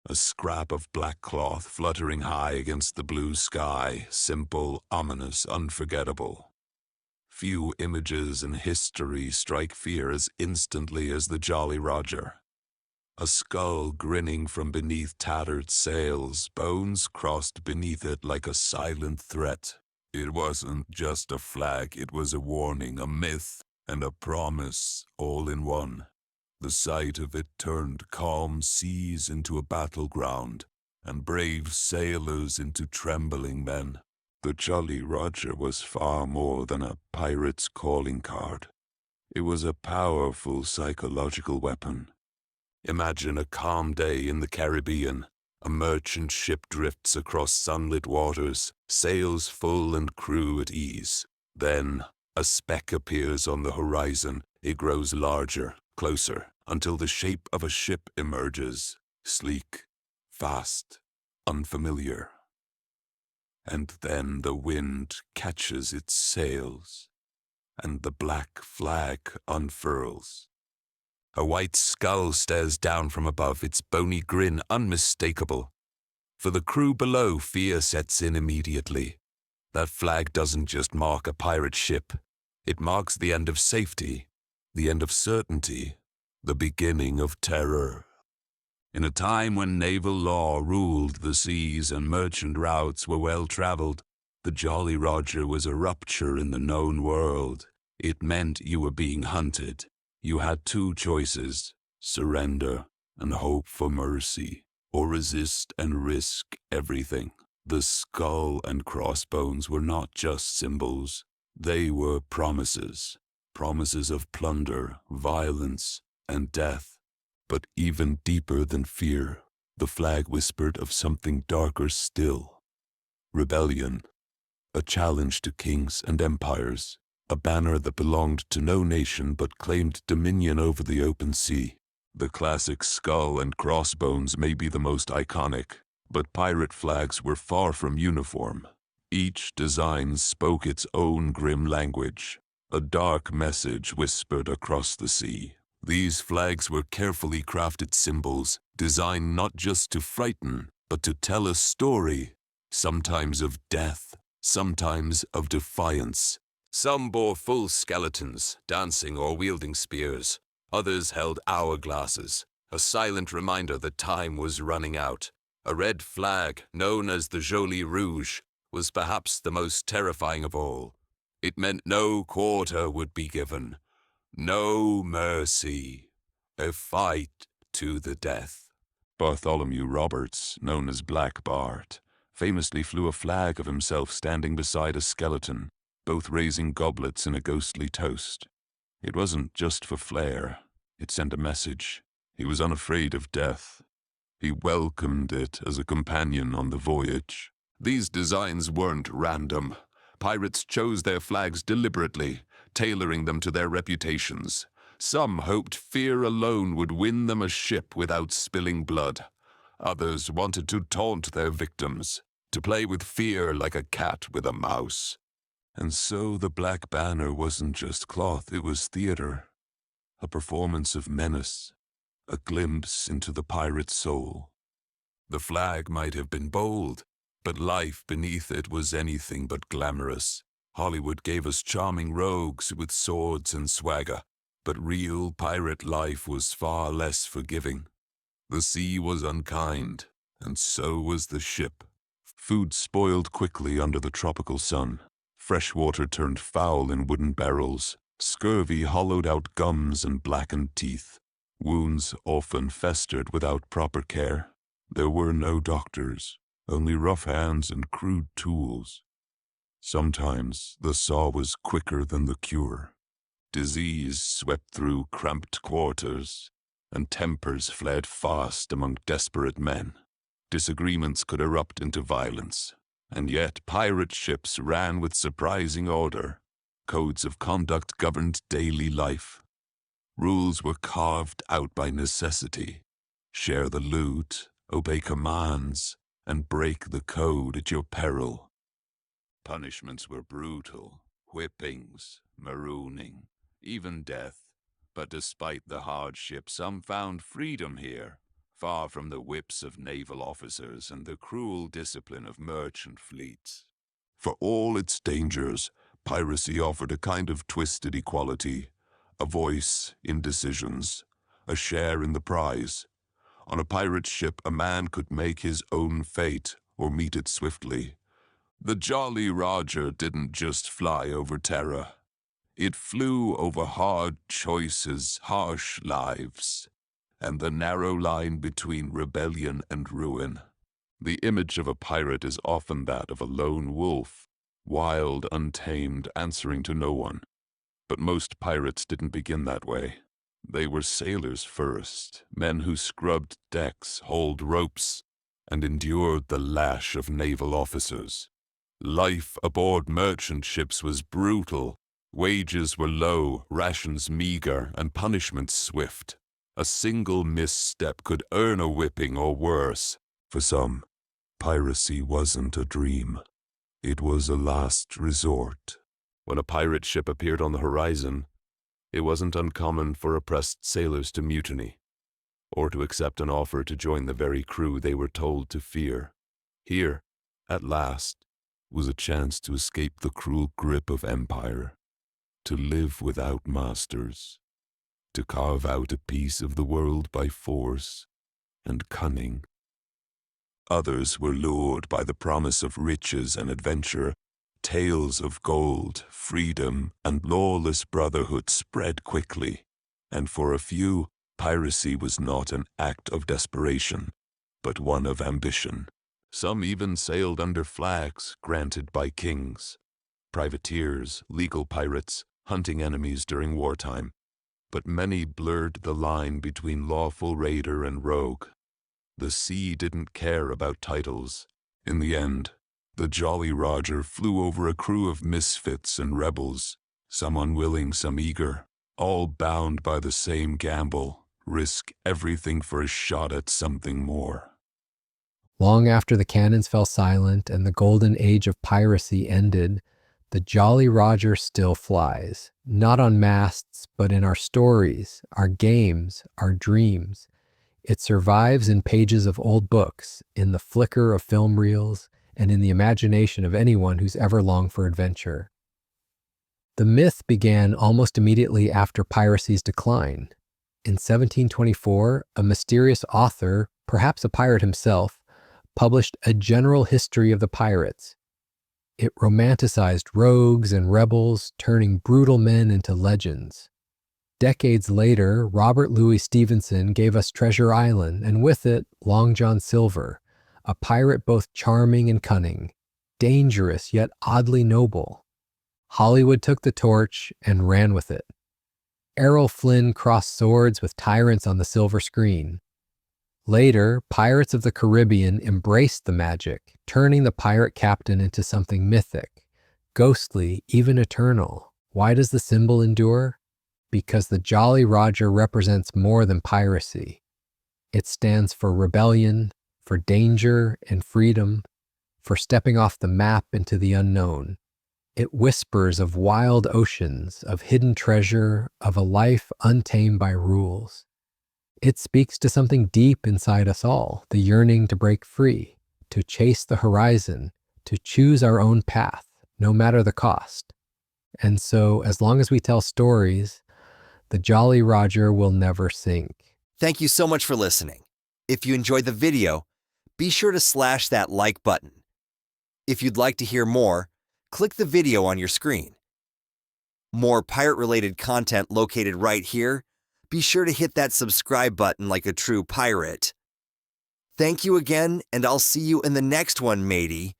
a scrap of black cloth fluttering high against the blue sky, simple, ominous, unforgettable. Few images in history strike fear as instantly as the Jolly Roger. A skull grinning from beneath tattered sails, bones crossed beneath it like a silent threat. It wasn't just a flag, it was a warning, a myth, and a promise, all in one. The sight of it turned calm seas into a battleground, and brave sailors into trembling men. The Jolly Roger was far more than a pirate's calling card. It was a powerful psychological weapon. Imagine a calm day in the Caribbean. A merchant ship drifts across sunlit waters, sails full and crew at ease. Then, a speck appears on the horizon. It grows larger, closer, until the shape of a ship emerges, sleek, fast, unfamiliar. And then the wind catches its sails, and the black flag unfurls. A white skull stares down from above, its bony grin unmistakable. For the crew below, fear sets in immediately. That flag doesn't just mark a pirate ship. It marks the end of safety, the end of certainty, the beginning of terror. In a time when naval law ruled the seas and merchant routes were well-traveled, the Jolly Roger was a rupture in the known world. It meant you were being hunted. You had two choices: surrender and hope for mercy, or resist and risk everything. The skull and crossbones were not just symbols. They were promises. Promises of plunder, violence, and death. But even deeper than fear, the flag whispered of something darker still. Rebellion, a challenge to kings and empires, a banner that belonged to no nation but claimed dominion over the open sea. The classic skull and crossbones may be the most iconic, but pirate flags were far from uniform. Each design spoke its own grim language, a dark message whispered across the sea. These flags were carefully crafted symbols, designed not just to frighten, but to tell a story, sometimes of death, sometimes of defiance. Some bore full skeletons, dancing or wielding spears. Others held hourglasses, a silent reminder that time was running out. A red flag, known as the Jolie Rouge, was perhaps the most terrifying of all. It meant no quarter would be given. No mercy. A fight to the death. Bartholomew Roberts, known as Black Bart, famously flew a flag of himself standing beside a skeleton, both raising goblets in a ghostly toast. It wasn't just for flair. It sent a message. He was unafraid of death. He welcomed it as a companion on the voyage. These designs weren't random. Pirates chose their flags deliberately, tailoring them to their reputations. Some hoped fear alone would win them a ship without spilling blood. Others wanted to taunt their victims, to play with fear like a cat with a mouse. And so the black banner wasn't just cloth, it was theater. A performance of menace, a glimpse into the pirate's soul. The flag might have been bold, but life beneath it was anything but glamorous. Hollywood gave us charming rogues with swords and swagger, but real pirate life was far less forgiving. The sea was unkind, and so was the ship. Food spoiled quickly under the tropical sun. Fresh water turned foul in wooden barrels. Scurvy hollowed out gums and blackened teeth. Wounds often festered without proper care. There were no doctors, only rough hands and crude tools. Sometimes the saw was quicker than the cure. Disease swept through cramped quarters, and tempers flared fast among desperate men. Disagreements could erupt into violence, and yet pirate ships ran with surprising order. Codes of conduct governed daily life. Rules were carved out by necessity. Share the loot, obey commands, and break the code at your peril. Punishments were brutal, whippings, marooning, even death. But despite the hardship, some found freedom here. far from the whips of naval officers and the cruel discipline of merchant fleets. For all its dangers, piracy offered a kind of twisted equality, a voice in decisions, a share in the prize. On a pirate ship, a man could make his own fate or meet it swiftly. The Jolly Roger didn't just fly over terror. It flew over hard choices, harsh lives, and the narrow line between rebellion and ruin. The image of a pirate is often that of a lone wolf, wild, untamed, answering to no one. But most pirates didn't begin that way. They were sailors first, men who scrubbed decks, hauled ropes, and endured the lash of naval officers. Life aboard merchant ships was brutal. Wages were low, rations meager, and punishment swift. A single misstep could earn a whipping or worse. For some, piracy wasn't a dream. It was a last resort. When a pirate ship appeared on the horizon, it wasn't uncommon for oppressed sailors to mutiny, or to accept an offer to join the very crew they were told to fear. Here, at last, was a chance to escape the cruel grip of empire, to live without masters, to carve out a piece of the world by force and cunning. Others were lured by the promise of riches and adventure. Tales of gold, freedom, and lawless brotherhood spread quickly, and for a few, piracy was not an act of desperation, but one of ambition. Some even sailed under flags granted by kings, privateers, legal pirates, hunting enemies during wartime. But many blurred the line between lawful raider and rogue. The sea didn't care about titles. In the end, the Jolly Roger flew over a crew of misfits and rebels, some unwilling, some eager, all bound by the same gamble, risk everything for a shot at something more. Long after the cannons fell silent and the golden age of piracy ended, the Jolly Roger still flies, not on masts, but in our stories, our games, our dreams. It survives in pages of old books, in the flicker of film reels, and in the imagination of anyone who's ever longed for adventure. The myth began almost immediately after piracy's decline. In 1724, a mysterious author, perhaps a pirate himself, published a general history of the pirates. It romanticized rogues and rebels, turning brutal men into legends. Decades later, Robert Louis Stevenson gave us Treasure Island, and with it, Long John Silver, a pirate both charming and cunning, dangerous yet oddly noble. Hollywood took the torch and ran with it. Errol Flynn crossed swords with tyrants on the silver screen. Later, Pirates of the Caribbean embraced the magic, turning the pirate captain into something mythic, ghostly, even eternal. Why does the symbol endure? Because the Jolly Roger represents more than piracy. It stands for rebellion, for danger and freedom, for stepping off the map into the unknown. It whispers of wild oceans, of hidden treasure, of a life untamed by rules. It speaks to something deep inside us all, the yearning to break free, to chase the horizon, to choose our own path, no matter the cost. And so, as long as we tell stories, the Jolly Roger will never sink. Thank you so much for listening. If you enjoyed the video, be sure to slash that like button. If you'd like to hear more, click the video on your screen. More pirate-related content located right here. Be sure to hit that subscribe button like a true pirate. Thank you again, and I'll see you in the next one, matey.